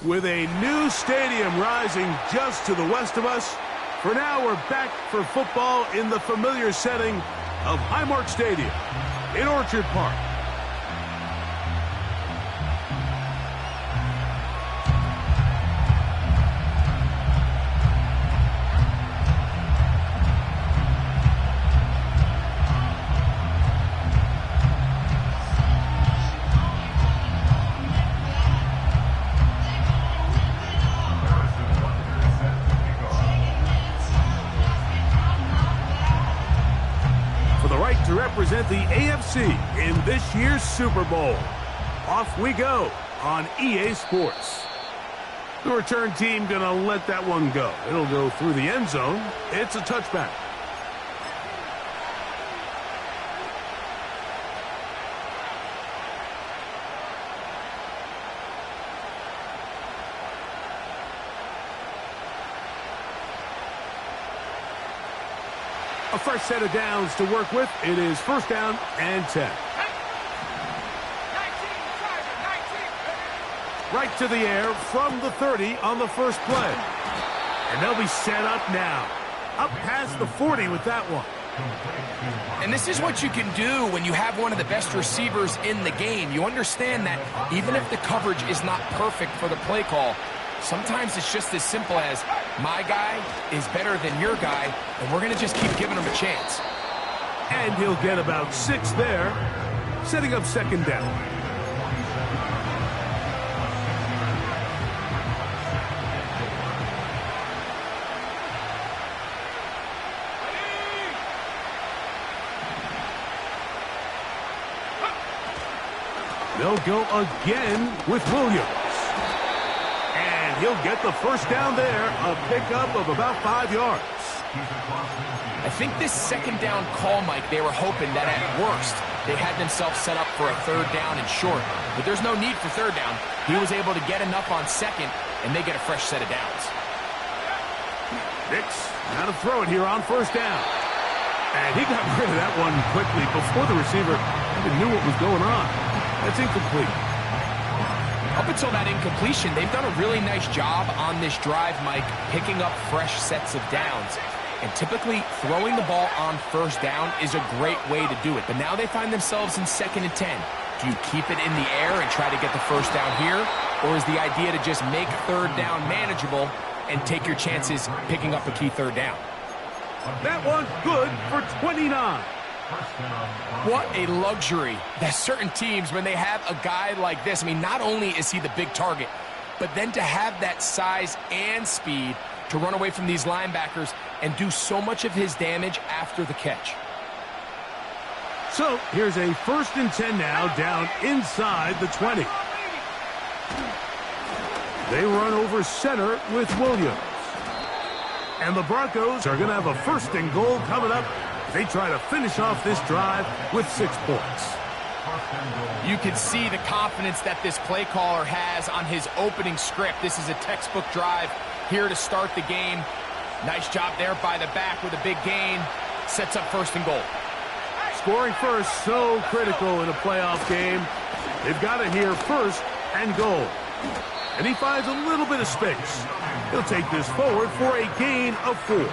With a new stadium rising just to the west of us, for now we're back for football in the familiar setting of Highmark Stadium in Orchard Park. To represent the AFC in this year's Super Bowl. Off we go on EA Sports. The return team gonna let that one go. It'll go through the end zone. It's a touchback. A fresh set of downs to work with. It is first down and 10. Right to the air from the 30 on the first play. And they'll be set up now. Up past the 40 with that one. And this is what you can do when you have one of the best receivers in the game. You understand that even if the coverage is not perfect for the play call, sometimes it's just as simple as, my guy is better than your guy, and we're going to just keep giving him a chance. And he'll get about 6 there, setting up second down. They'll go again with Williams. He'll get the first down there, a pickup of about 5 yards. I think this second down call, Mike, they were hoping that at worst they had themselves set up for a third down and short. But there's no need for third down. He was able to get enough on second, and they get a fresh set of downs. Nix, now to throw it here on first down. And he got rid of that one quickly before the receiver even knew what was going on. That's incomplete. Up until that incompletion, they've done a really nice job on this drive, Mike, picking up fresh sets of downs. And typically, throwing the ball on first down is a great way to do it. But now they find themselves in 2nd and 10. Do you keep it in the air and try to get the first down here? Or is the idea to just make third down manageable and take your chances picking up a key third down? That one's good for 29. What a luxury that certain teams, when they have a guy like this, I mean, not only is he the big target, but then to have that size and speed to run away from these linebackers and do so much of his damage after the catch. So here's a 1st and 10 now, down inside the 20. They run over center with Williams. And the Broncos are going to have a 1st and goal coming up. They try to finish off this drive with 6 points. You can see the confidence that this play caller has on his opening script. This is a textbook drive here to start the game. Nice job there by the back with a big gain. Sets up 1st and goal. Scoring first, so critical in a playoff game. They've got to hear 1st and goal. And he finds a little bit of space. He'll take this forward for a gain of 4.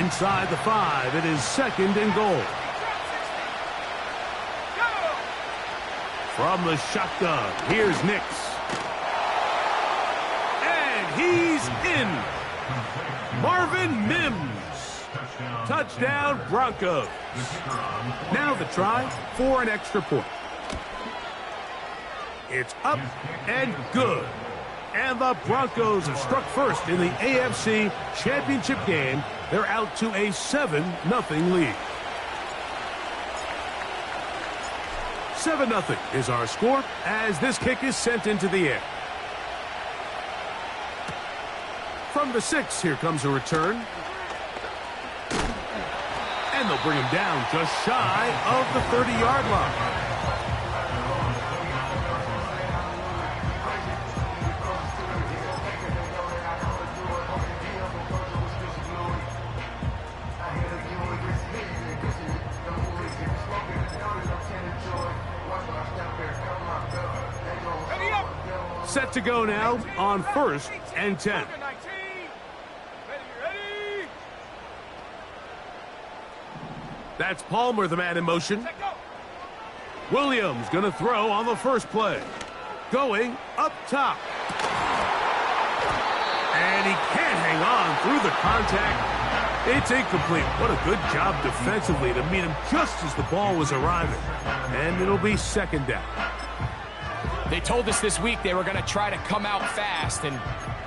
Inside the 5, it is 2nd and goal. From the shotgun, here's Nix. And he's in. Marvin Mims. Touchdown, Broncos. Now the try for an extra point. It's up and good. And the Broncos have struck first in the AFC Championship game. They're out to a 7-0 lead. 7-0 is our score as this kick is sent into the air. From the 6, here comes a return. And they'll bring him down just shy of the 30-yard line. Set to go now on 1st and 10. That's Palmer, the man in motion. Williams going to throw on the first play. Going up top. And he can't hang on through the contact. It's incomplete. What a good job defensively to meet him just as the ball was arriving. And it'll be 2nd down. They told us this week they were going to try to come out fast, and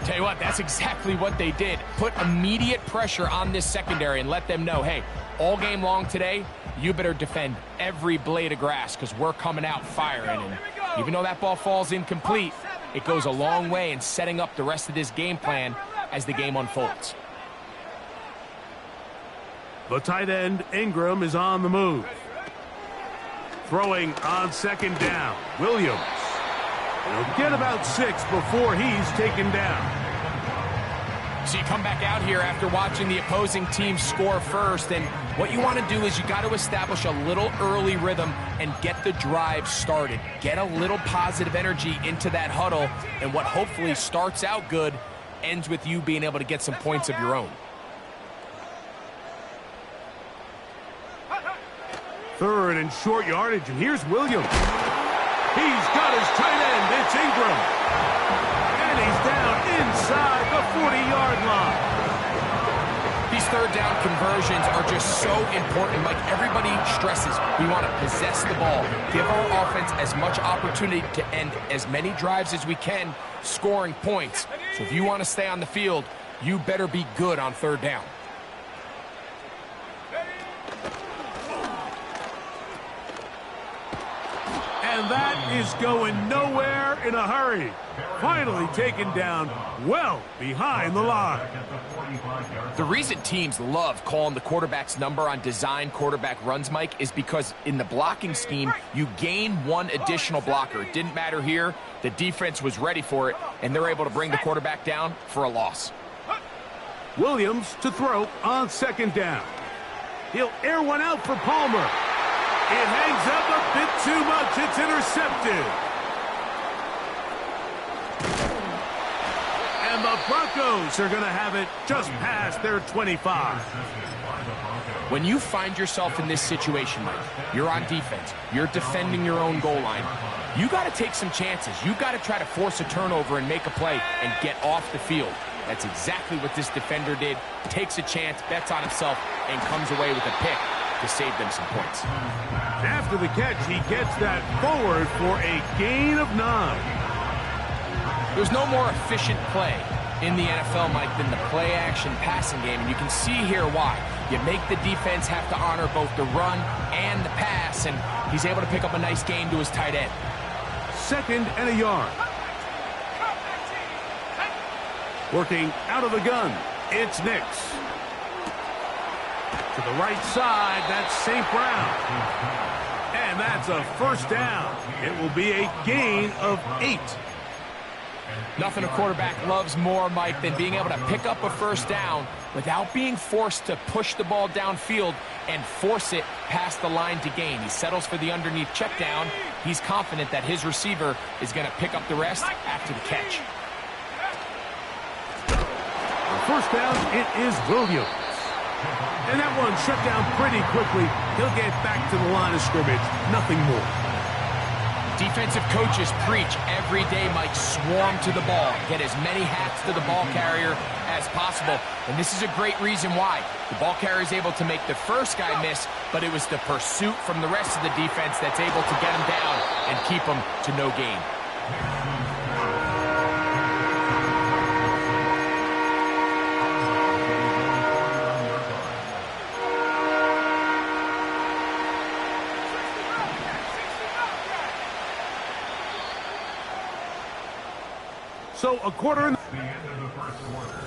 tell you what, that's exactly what they did. Put immediate pressure on this secondary and let them know, hey, all game long today, you better defend every blade of grass because we're coming out firing. And even though that ball falls incomplete, it goes a long way in setting up the rest of this game plan as the game unfolds. The tight end, Ingram, is on the move. Throwing on 2nd down, Williams. He'll get about 6 before he's taken down. So you come back out here after watching the opposing team score first, and what you want to do is you got to establish a little early rhythm and get the drive started. Get a little positive energy into that huddle, and what hopefully starts out good ends with you being able to get some points of your own. 3rd and short yardage, and here's Williams. He's got his tight end. It's Ingram. And he's down inside the 40-yard line. These 3rd down conversions are just so important. Like everybody stresses, we want to possess the ball, give our offense as much opportunity to end as many drives as we can, scoring points. So if you want to stay on the field, you better be good on 3rd down. And that is going nowhere in a hurry. Finally taken down well behind the line. The reason teams love calling the quarterback's number on design quarterback runs, Mike, is because in the blocking scheme, you gain one additional blocker. It didn't matter here. The defense was ready for it, and they're able to bring the quarterback down for a loss. Williams to throw on 2nd down. He'll air one out for Palmer. It hangs up a bit too much. It's intercepted. And the Broncos are going to have it just past their 25. When you find yourself in this situation, Mike, you're on defense, you're defending your own goal line, you got to take some chances. You got to try to force a turnover and make a play and get off the field. That's exactly what this defender did. Takes a chance, bets on himself, and comes away with a pick to save them some points. After the catch, he gets that forward for a gain of 9. There's no more efficient play in the NFL, Mike, than the play-action passing game, and you can see here why. You make the defense have to honor both the run and the pass, and he's able to pick up a nice gain to his tight end. 2nd and a yard. Working out of the gun, it's Nix. To the right side, that's St. Brown. And that's a 1st down. It will be a gain of 8. Nothing a quarterback loves more, Mike, than being able to pick up a 1st down without being forced to push the ball downfield and force it past the line to gain. He settles for the underneath check down. He's confident that his receiver is going to pick up the rest after the catch. On 1st down, it is Williams. And that one shut down pretty quickly. He'll get back to the line of scrimmage. Nothing more. Defensive coaches preach every day, Mike, swarm to the ball. Get as many hats to the ball carrier as possible. And this is a great reason why. The ball carrier is able to make the first guy miss, but it was the pursuit from the rest of the defense that's able to get him down and keep him to no gain. So a quarter in the end of the 1st quarter.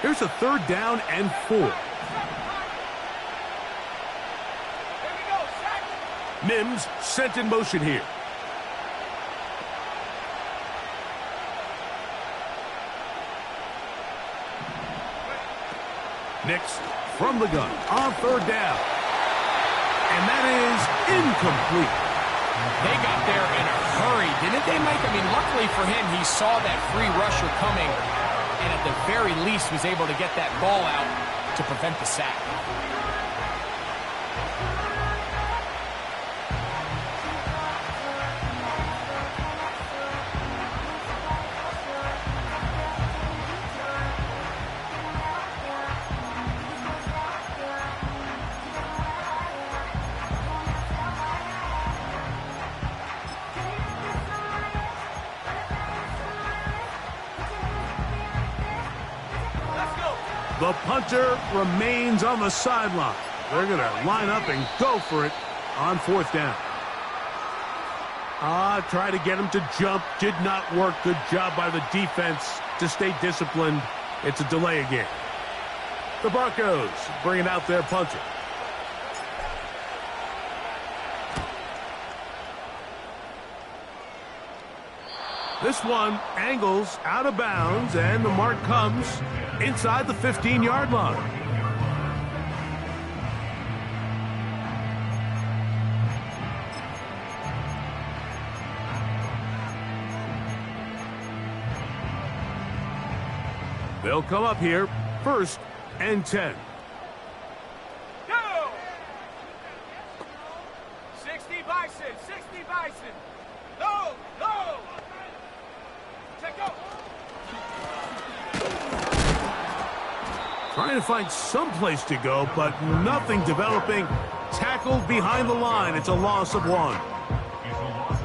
Here's a 3rd down and 4. Mims sent in motion here. Next, from the gun, on third down. And that is incomplete. They got there in a hurry, didn't they, Mike? I mean, luckily for him, he saw that free rusher coming and at the very least was able to get that ball out to prevent the sack. The punter remains on the sideline. They're going to line up and go for it on fourth down. Try to get him to jump. Did not work. Good job by the defense to stay disciplined. It's a delay again. The Broncos bringing out their punter. This one angles out of bounds, and the mark comes inside the 15-yard line. They'll come up here, 1st and 10. Go! 60 Bison, 60 Bison. No, no. Take go. Trying to find some place to go, but nothing developing. Tackled behind the line. It's a loss of 1.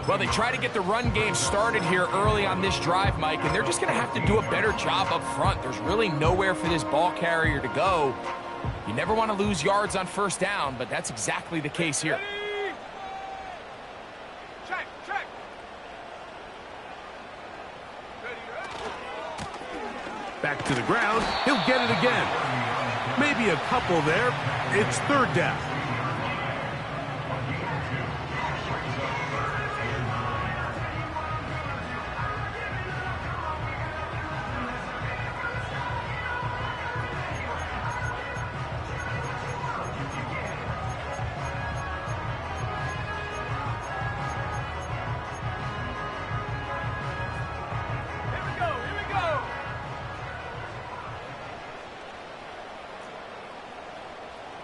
Well, they try to get the run game started here early on this drive, Mike, and they're just going to have to do a better job up front. There's really nowhere for this ball carrier to go. You never want to lose yards on 1st down, but that's exactly the case here. Ready? Check, check. Back to the ground. He'll get it again. Maybe a couple there. It's 3rd down.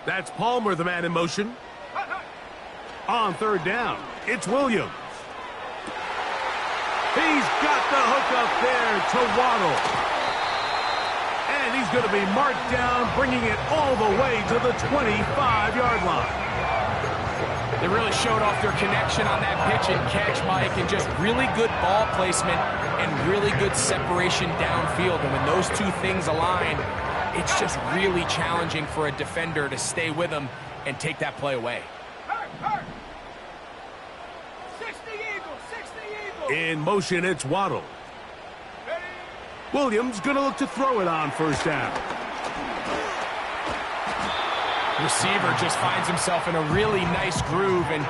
That's Palmer, the man in motion. On 3rd down, it's Williams. He's got the hook up there to Waddle. And he's going to be marked down, bringing it all the way to the 25-yard line. They really showed off their connection on that pitch and catch, Mike, and just really good ball placement and really good separation downfield. And when those two things align, it's just really challenging for a defender to stay with him and take that play away. 60 Eagles, 60 Eagles. In motion, it's Waddle. Ready? Williams going to look to throw it on 1st down. Receiver just finds himself in a really nice groove, and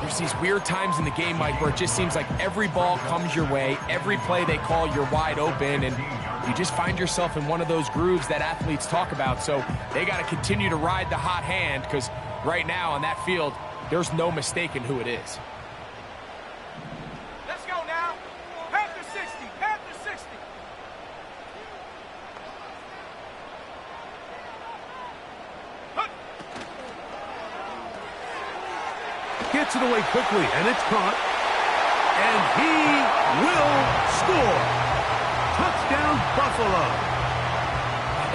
there's these weird times in the game, Mike, where it just seems like every ball comes your way, every play they call, you're wide open, and you just find yourself in one of those grooves that athletes talk about. So they got to continue to ride the hot hand, because right now on that field, there's no mistaking who it is. Let's go now. Panther 60, Panther 60. Gets it away quickly, and it's caught. And he will score. Touchdown, Buffalo.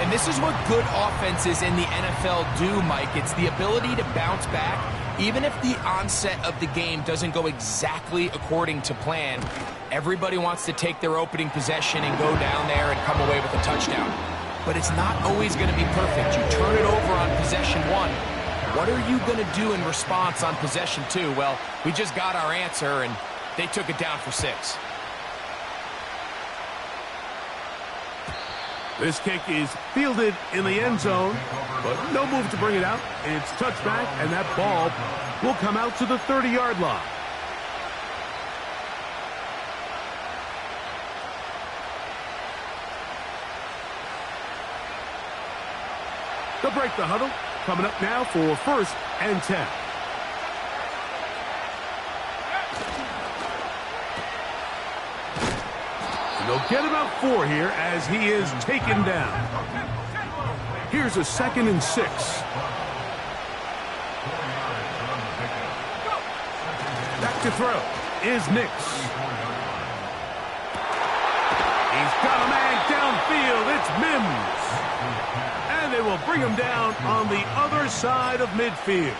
And this is what good offenses in the NFL do, Mike. It's the ability to bounce back, even if the onset of the game doesn't go exactly according to plan. Everybody wants to take their opening possession and go down there and come away with a touchdown. But it's not always going to be perfect. You turn it over on possession 1. What are you going to do in response on possession 2? Well, we just got our answer, and they took it down for 6. This kick is fielded in the end zone, but no move to bring it out. It's touchback, and that ball will come out to the 30-yard line. They'll break the huddle. Coming up now for 1st and 10. And they'll get about 4 here as he is taken down. Here's a 2nd and 6. Back to throw is Nix. He's got a man downfield. It's Mims. And they will bring him down on the other side of midfield.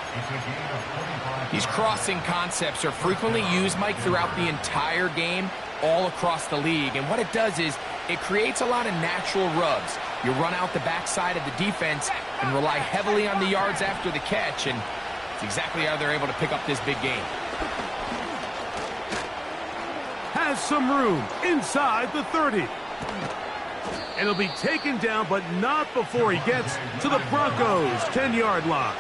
These crossing concepts are frequently used, Mike, throughout the entire game, all across the league. And what it does is it creates a lot of natural rubs. You run out the backside of the defense and rely heavily on the yards after the catch, and it's exactly how they're able to pick up this big game. Has some room inside the 30. And he'll be taken down, but not before he gets to the Broncos' 10-yard line.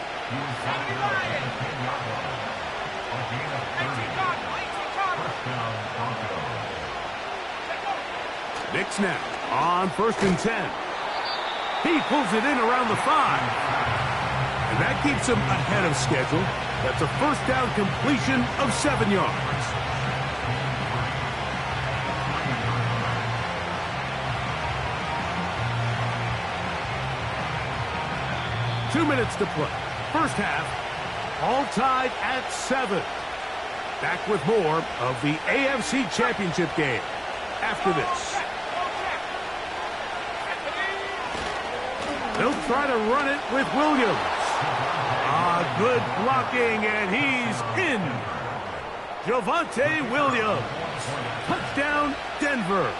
Nix now on 1st and 10. He pulls it in around the 5. And that keeps him ahead of schedule. That's a 1st down completion of 7 yards. Two minutes to play. First half, all tied at 7. Back with more of the AFC Championship game after this. They'll try to run it with Williams. Good blocking, and he's in. Javonte Williams. Touchdown, Denver.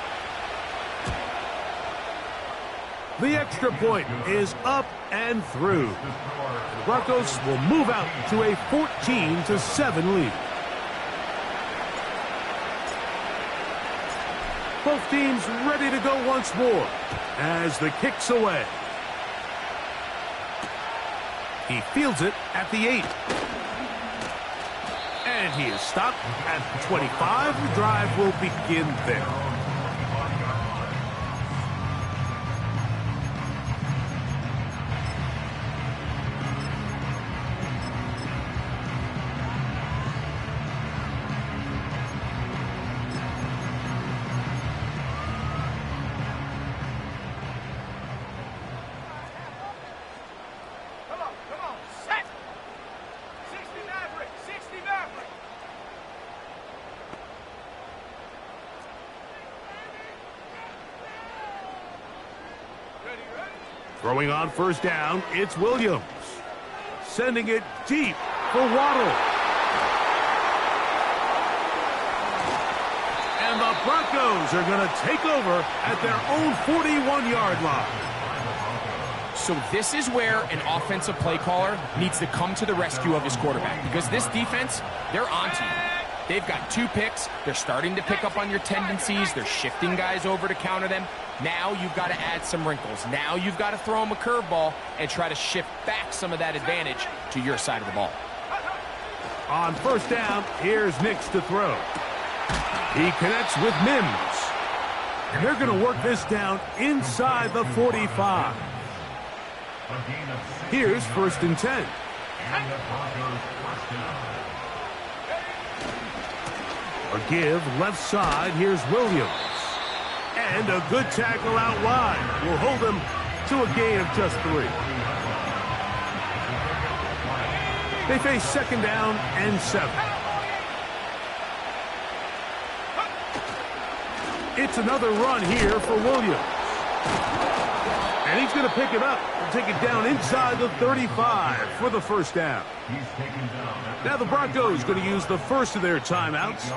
The extra point is up and through. The Broncos will move out to a 14-7 lead. Both teams ready to go once more as the kick's away. He fields it at the 8. And he is stopped at 25. The drive will begin there. Throwing on 1st down, it's Williams. Sending it deep for Waddle. And the Broncos are going to take over at their own 41-yard line. So this is where an offensive play caller needs to come to the rescue of his quarterback, because this defense, they're onto you. They've got 2 picks. They're starting to pick up on your tendencies. They're shifting guys over to counter them. Now you've got to add some wrinkles. Now you've got to throw them a curveball and try to shift back some of that advantage to your side of the ball. On 1st down, here's Nix to throw. He connects with Mims. And they're going to work this down inside the 45. Here's 1st and 10. A give left side. Here's Williams. And a good tackle out wide will hold him to a gain of just 3. They face 2nd down and 7. It's another run here for Williams. And he's going to pick it up and take it down inside the 35 for the 1st down. Now the Broncos going to use the first of their timeouts.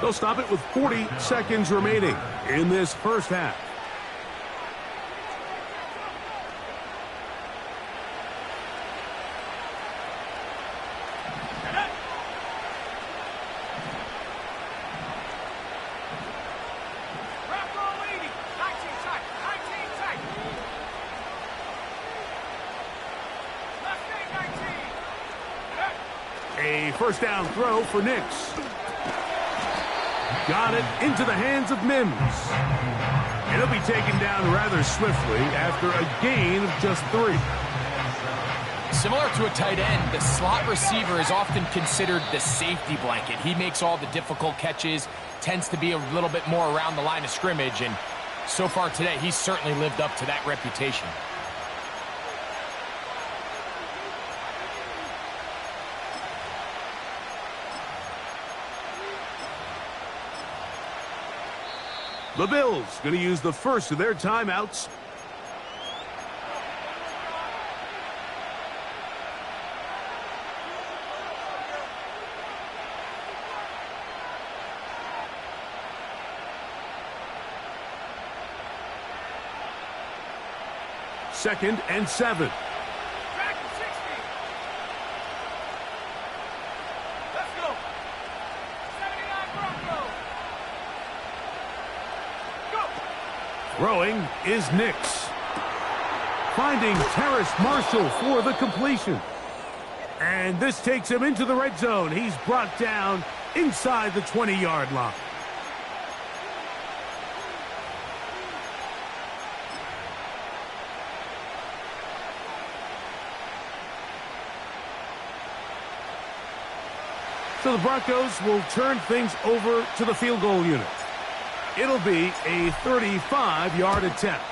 They'll stop it with 40 seconds remaining in this 1st half. A 1st down throw for Nix. Got it into the hands of Mims. And he'll be taken down rather swiftly after a gain of just 3. Similar to a tight end, the slot receiver is often considered the safety blanket. He makes all the difficult catches, tends to be a little bit more around the line of scrimmage, and so far today, he's certainly lived up to that reputation. The Bills going to use the first of their timeouts. Second and 7. Track to 60. Let's go. 79 Broncos. Go. Throwing is Nix. Finding Terrace Marshall for the completion. And this takes him into the red zone. He's brought down inside the 20-yard line. So the Broncos will turn things over to the field goal unit. It'll be a 35-yard attempt.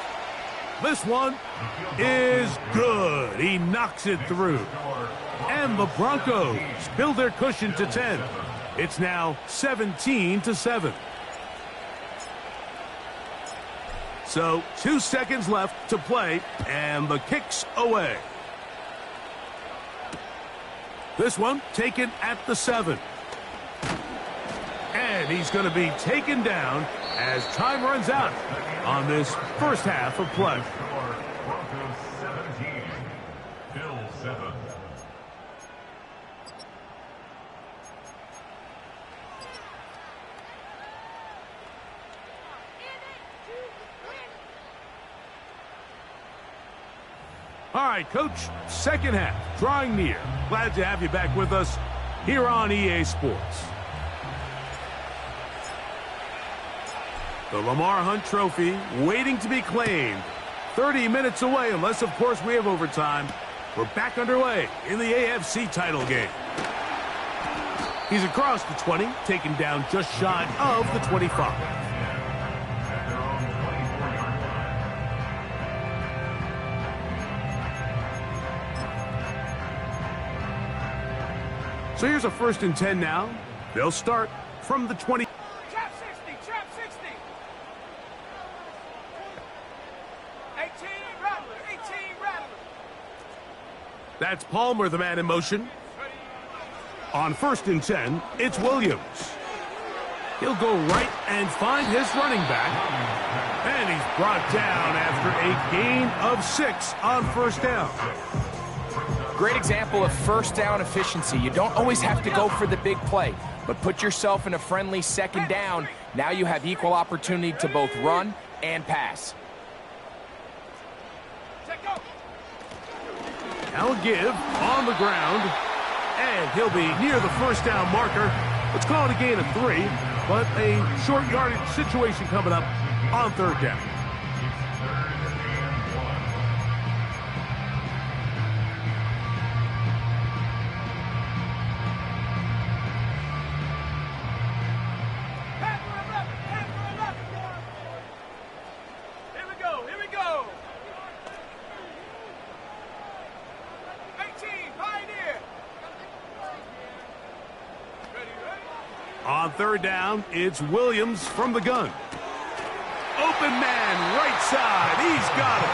This one is good. He knocks it through. And the Broncos build their cushion to 10. It's now 17-7. So 2 seconds left to play, and the kick's away. This one taken at the 7. And he's going to be taken down as time runs out on this first half of play. Broncos 17, Bills 7. All right, Coach, second half, drawing near. Glad to have you back with us here on EA Sports. The Lamar Hunt Trophy waiting to be claimed. 30 minutes away, unless, of course, we have overtime. We're back underway in the AFC title game. He's across the 20, taken down just shy of the 25. So here's a 1st and 10 now. They'll start from the 20. Trap 60. Trap 60. 18 Rattler. 18 Rattler. That's Palmer, the man in motion. On 1st and 10, it's Williams. He'll go right and find his running back. And he's brought down after a gain of 6 on 1st down. Great example of first down efficiency. You don't always have to go for the big play, but put yourself in a friendly 2nd down. Now you have equal opportunity to both run and pass. Now a give on the ground, and he'll be near the 1st down marker. Let's call it a gain of 3, but a short yardage situation coming up on 3rd down. On 3rd down, it's Williams from the gun. Open man, right side. He's got it.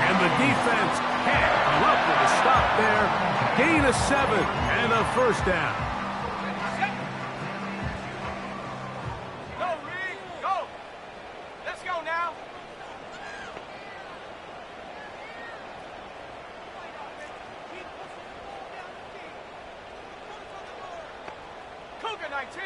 And the defense can't come up with a stop there. Gain of 7 and a 1st down. Go, Reed. Go. Let's go now. Cougar 19.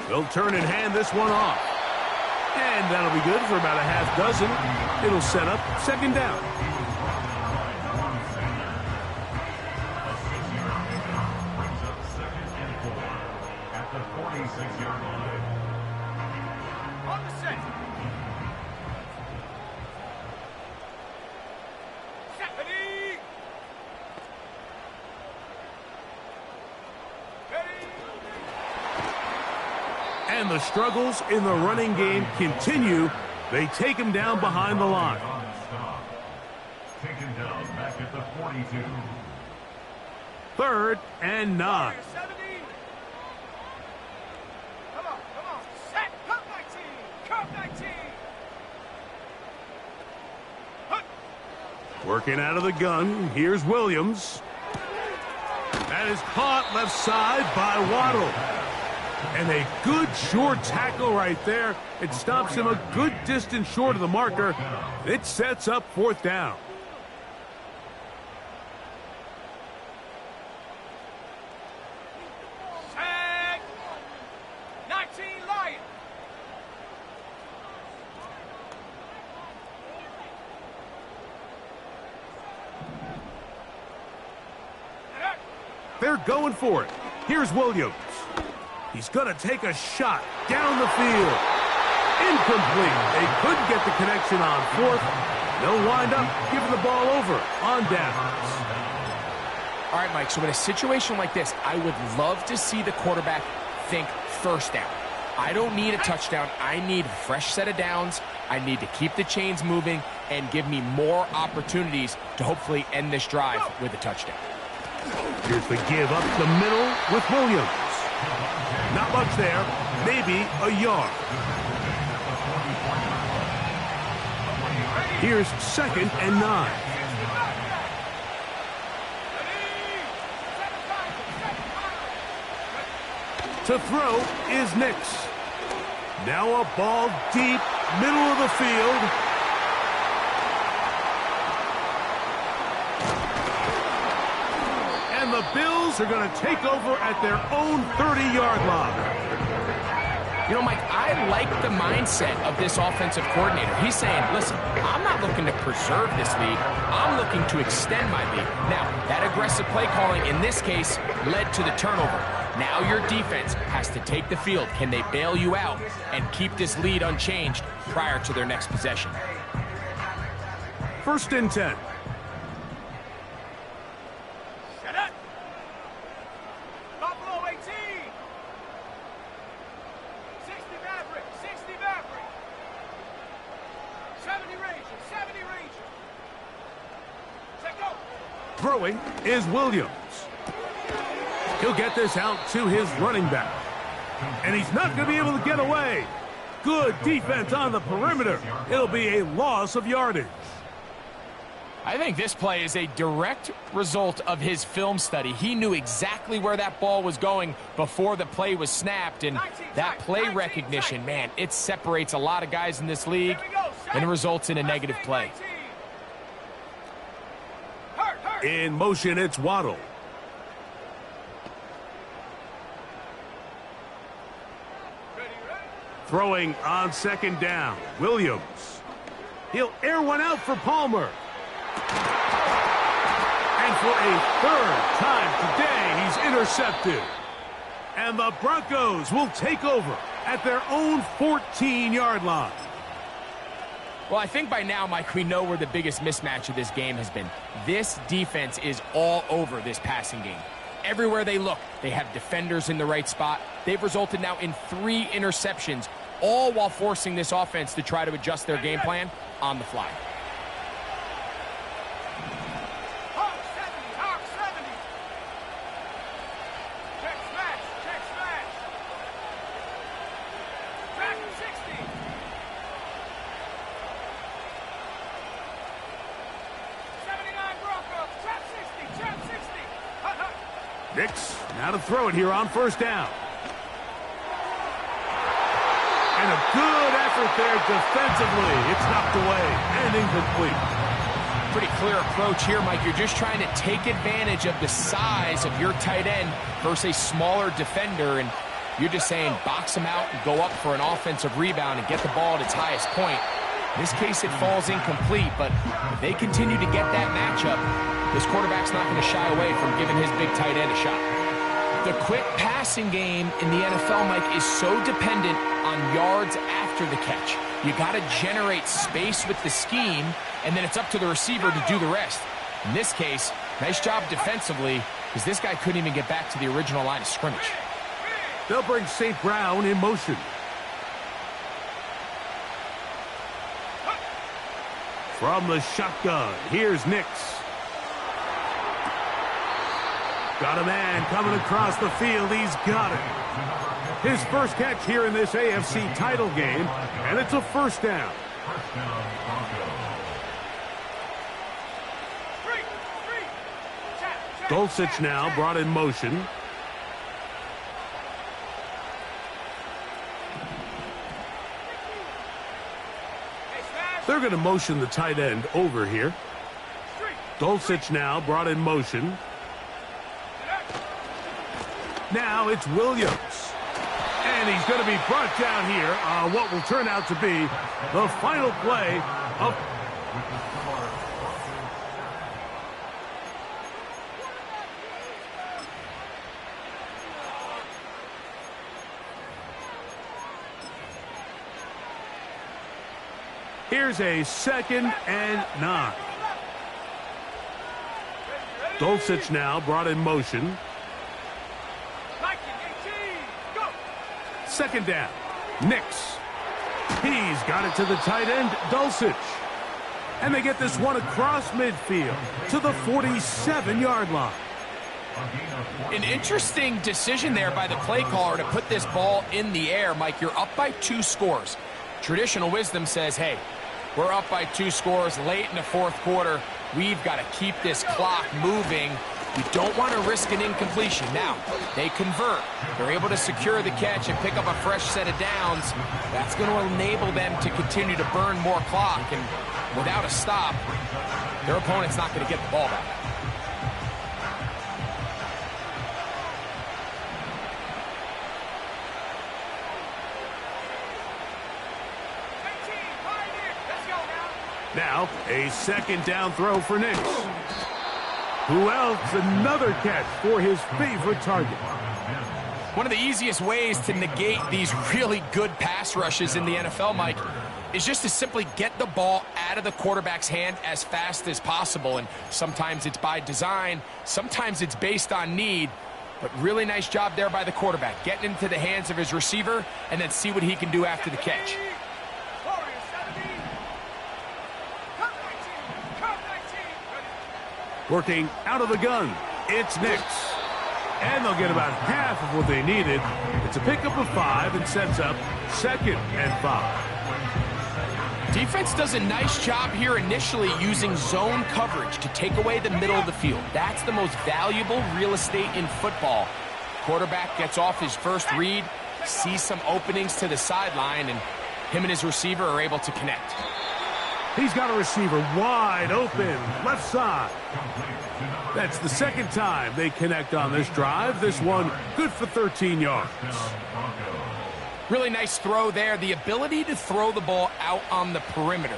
They'll turn and hand this one off. And that'll be good for about a half dozen. It'll set up 2nd down. At the 46-yard line. And the struggles in the running game continue. They take him down behind the line. Taken down back at the 42. 3rd and 9. 70. Come on. Set. Cut 19. Cut 19. Hut. Working out of the gun. Here's Williams. That is caught left side by Waddle. And a good short tackle right there. It stops him a good distance short of the marker. It sets up 4th down. Set. 19 Lion. They're going for it. Here's Williams. He's going to take a shot down the field. Incomplete. They couldn't get the connection on 4th. They'll wind up giving the ball over on downs. All right, Mike, so in a situation like this, I would love to see the quarterback think 1st down. I don't need a touchdown. I need a fresh set of downs. I need to keep the chains moving and give me more opportunities to hopefully end this drive with a touchdown. Here's the give up the middle with Williams. Not much there. Maybe a yard. Here's 2nd and 9. To throw is Nix. Now a ball deep, middle of the field. And the Bills are going to take over at their own 30-yard line. You know, Mike, I like the mindset of this offensive coordinator. He's saying, listen, I'm not looking to preserve this lead. I'm looking to extend my lead. Now, that aggressive play calling in this case led to the turnover. Now your defense has to take the field. Can they bail you out and keep this lead unchanged prior to their next possession? 1st and 10. Set up. Buffalo 18. 60 Maverick. 60 Maverick. 70 Ranger. 70 Ranger. Set go. Throwing is Williams. He'll get this out to his running back. And he's not going to be able to get away. Good defense on the perimeter. It'll be a loss of yardage. I think this play is a direct result of his film study. He knew exactly where that ball was going before the play was snapped, and that play recognition, man, it separates a lot of guys in this league and results in a negative play. In motion, it's Waddle. Throwing on 2nd down, Williams. He'll air one out for Palmer. And for a 3rd time today, he's intercepted. And the Broncos will take over at their own 14-yard line. Well, I think by now, Mike, we know where the biggest mismatch of this game has been. This defense is all over this passing game. Everywhere they look, they have defenders in the right spot. They've resulted now in 3 interceptions, all while forcing this offense to try to adjust their game plan on the fly. Hawk 70. Hawk 70. Check smash. Check smash. Track 60. 79 Broncos. Trap 60. Trap 60. Hut, hut. Nix now to throw it here on 1st down. And a good effort there defensively. It's knocked away and incomplete. Pretty clear approach here, Mike. You're just trying to take advantage of the size of your tight end versus a smaller defender, and you're just saying box him out and go up for an offensive rebound and get the ball at its highest point. In this case, it falls incomplete, but if they continue to get that matchup, this quarterback's not going to shy away from giving his big tight end a shot. The quick passing game in the NFL, Mike, is so dependent on yards after the catch. You got to generate space with the scheme, and then it's up to the receiver to do the rest. In this case, nice job defensively, because this guy couldn't even get back to the original line of scrimmage. They'll bring St. Brown in motion. From the shotgun, here's Nix. Got a man coming across the field. He's got it. His first catch here in this AFC title game, and it's a first down. Dulcich now brought in motion. They're going to motion the tight end over here. Dulcich now brought in motion. Now it's Williams. And he's going to be brought down here on what will turn out to be the final play of... Here's a 2nd and 9. Dulcich now brought in motion. 2nd down. Nix. He's got it to the tight end, Dulcich. And they get this one across midfield to the 47-yard line. An interesting decision there by the play caller to put this ball in the air. Mike, you're up by 2 scores. Traditional wisdom says, hey, we're up by 2 scores late in the 4th quarter. We've got to keep this clock moving. We don't want to risk an incompletion. Now, they convert. They're able to secure the catch and pick up a fresh set of downs. That's going to enable them to continue to burn more clock. And without a stop, their opponent's not going to get the ball back. Now, a 2nd down throw for Nix. Who else? Another catch for his favorite target. One of the easiest ways to negate these really good pass rushes in the NFL, Mike, is just to simply get the ball out of the quarterback's hand as fast as possible. And sometimes it's by design, sometimes it's based on need. But really nice job there by the quarterback, getting into the hands of his receiver and then see what he can do after the catch. Working out of the gun, it's Nix. And they'll get about half of what they needed. It's a pickup of 5 and sets up 2nd and 5. Defense does a nice job here initially using zone coverage to take away the middle of the field. That's the most valuable real estate in football. Quarterback gets off his first read, sees some openings to the sideline, and him and his receiver are able to connect. He's got a receiver wide open, left side. That's the 2nd time they connect on this drive. This one good for 13 yards. Really nice throw there. The ability to throw the ball out on the perimeter.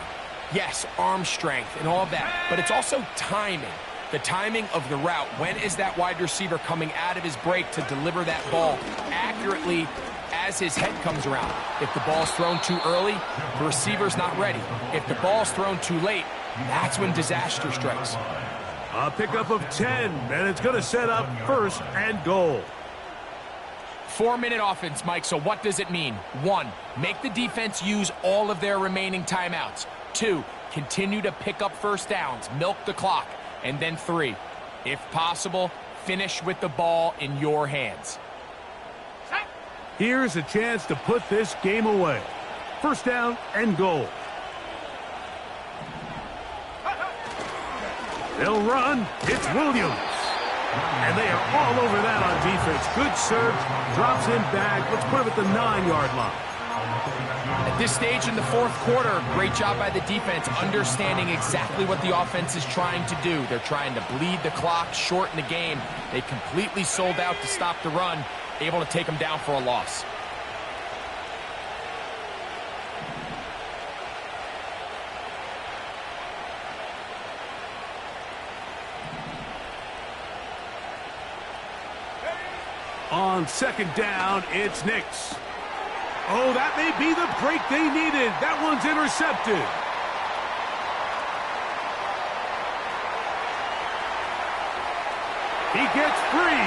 Yes, arm strength and all of that, but it's also timing. The timing of the route. When is that wide receiver coming out of his break to deliver that ball accurately as his head comes around? If the ball's thrown too early, the receiver's not ready. If the ball's thrown too late, that's when disaster strikes. A pickup of 10, and it's going to set up 1st and goal. 4-minute offense, Mike, so what does it mean? 1, make the defense use all of their remaining timeouts. 2, continue to pick up first downs, milk the clock. And then 3, if possible, finish with the ball in your hands. Here's a chance to put this game away. 1st down and goal. They'll run. It's Williams. And they are all over that on defense. Good search. Drops him back. Let's put him at the 9-yard line. At this stage in the 4th quarter, great job by the defense, understanding exactly what the offense is trying to do. They're trying to bleed the clock, shorten the game. They completely sold out to stop the run, able to take them down for a loss. On 2nd down, it's Nix. Oh, that may be the break they needed. That one's intercepted. He gets free.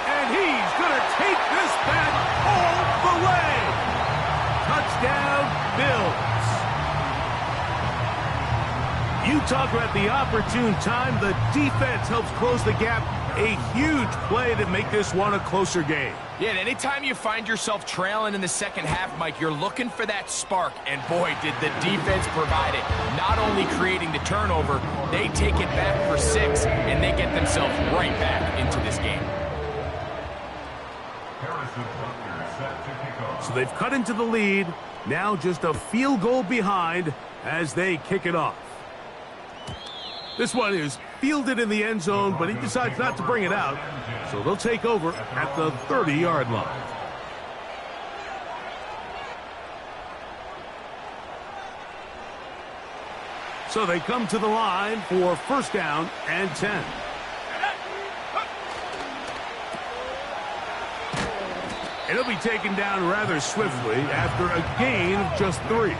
And he's going to take this back all the way. Touchdown, Bills. You talk about the opportune time. The defense helps close the gap. A huge play to make this one a closer game. Yeah, and anytime you find yourself trailing in the second half, Mike, you're looking for that spark. And boy, did the defense provide it. Not only creating the turnover, they take it back for 6, and they get themselves right back into this game. So they've cut into the lead. Now just a field goal behind as they kick it off. This one is fielded in the end zone, but he decides not to bring it out. So they'll take over at the 30-yard line. So they come to the line for first down and 10. It'll be taken down rather swiftly after a gain of just 3.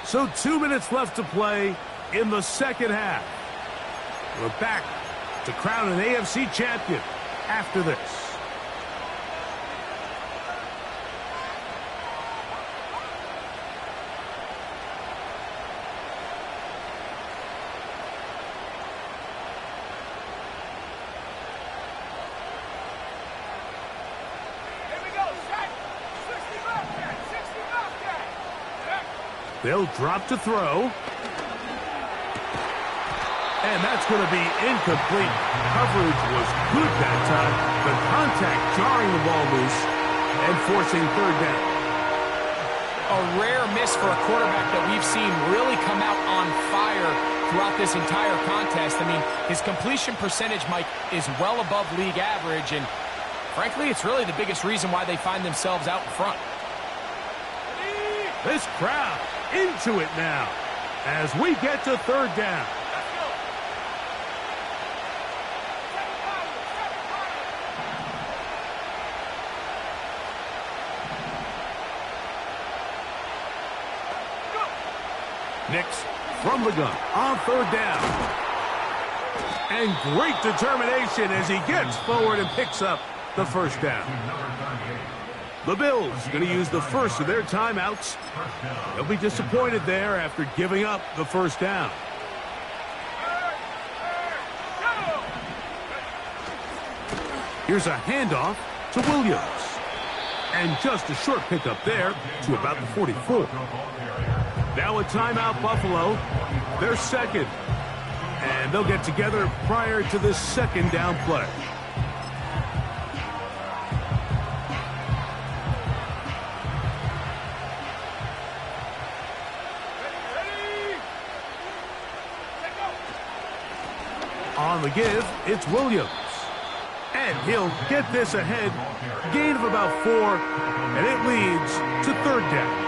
So 2 minutes left to play in the second half. We're back to crown an AFC champion after this. They'll drop to throw. And that's going to be incomplete. Coverage was good that time. The contact jarring the ball loose and forcing third down. A rare miss for a quarterback that we've seen really come out on fire throughout this entire contest. I mean, his completion percentage, Mike, is well above league average. And frankly, it's really the biggest reason why they find themselves out in front. This crowd into it now as we get to third down. Nix from the gun on third down. And great determination as he gets forward and picks up the first down. The Bills going to use the first of their timeouts. They'll be disappointed there after giving up the first down. Here's a handoff to Williams. And just a short pickup there to about the 44. Now a timeout, Buffalo. They're second. And they'll get together prior to this second down play. On the give, it's Williams. And he'll get this ahead. Gain of about 4, and it leads to third down.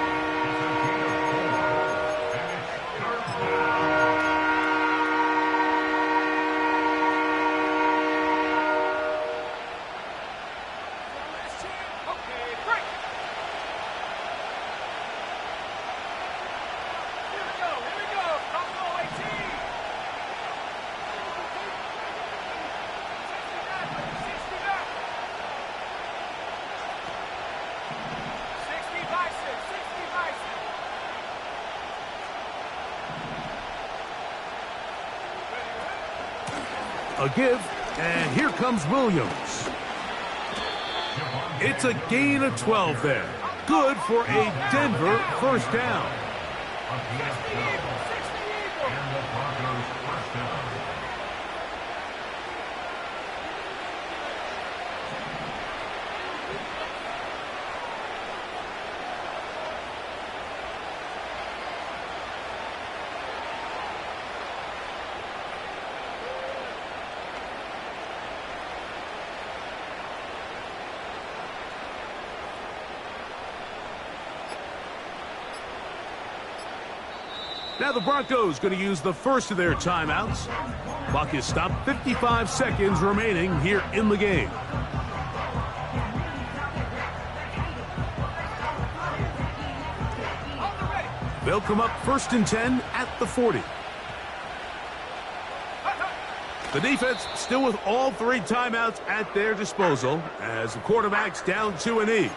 A give, and here comes Williams. It's a gain of 12 there. Good for a Denver first down. Now the Broncos going to use the first of their timeouts. Clock is stopped, 55 seconds remaining here in the game. They'll come up 1st and 10 at the 40. The defense still with all 3 timeouts at their disposal as the quarterback's down to a knee.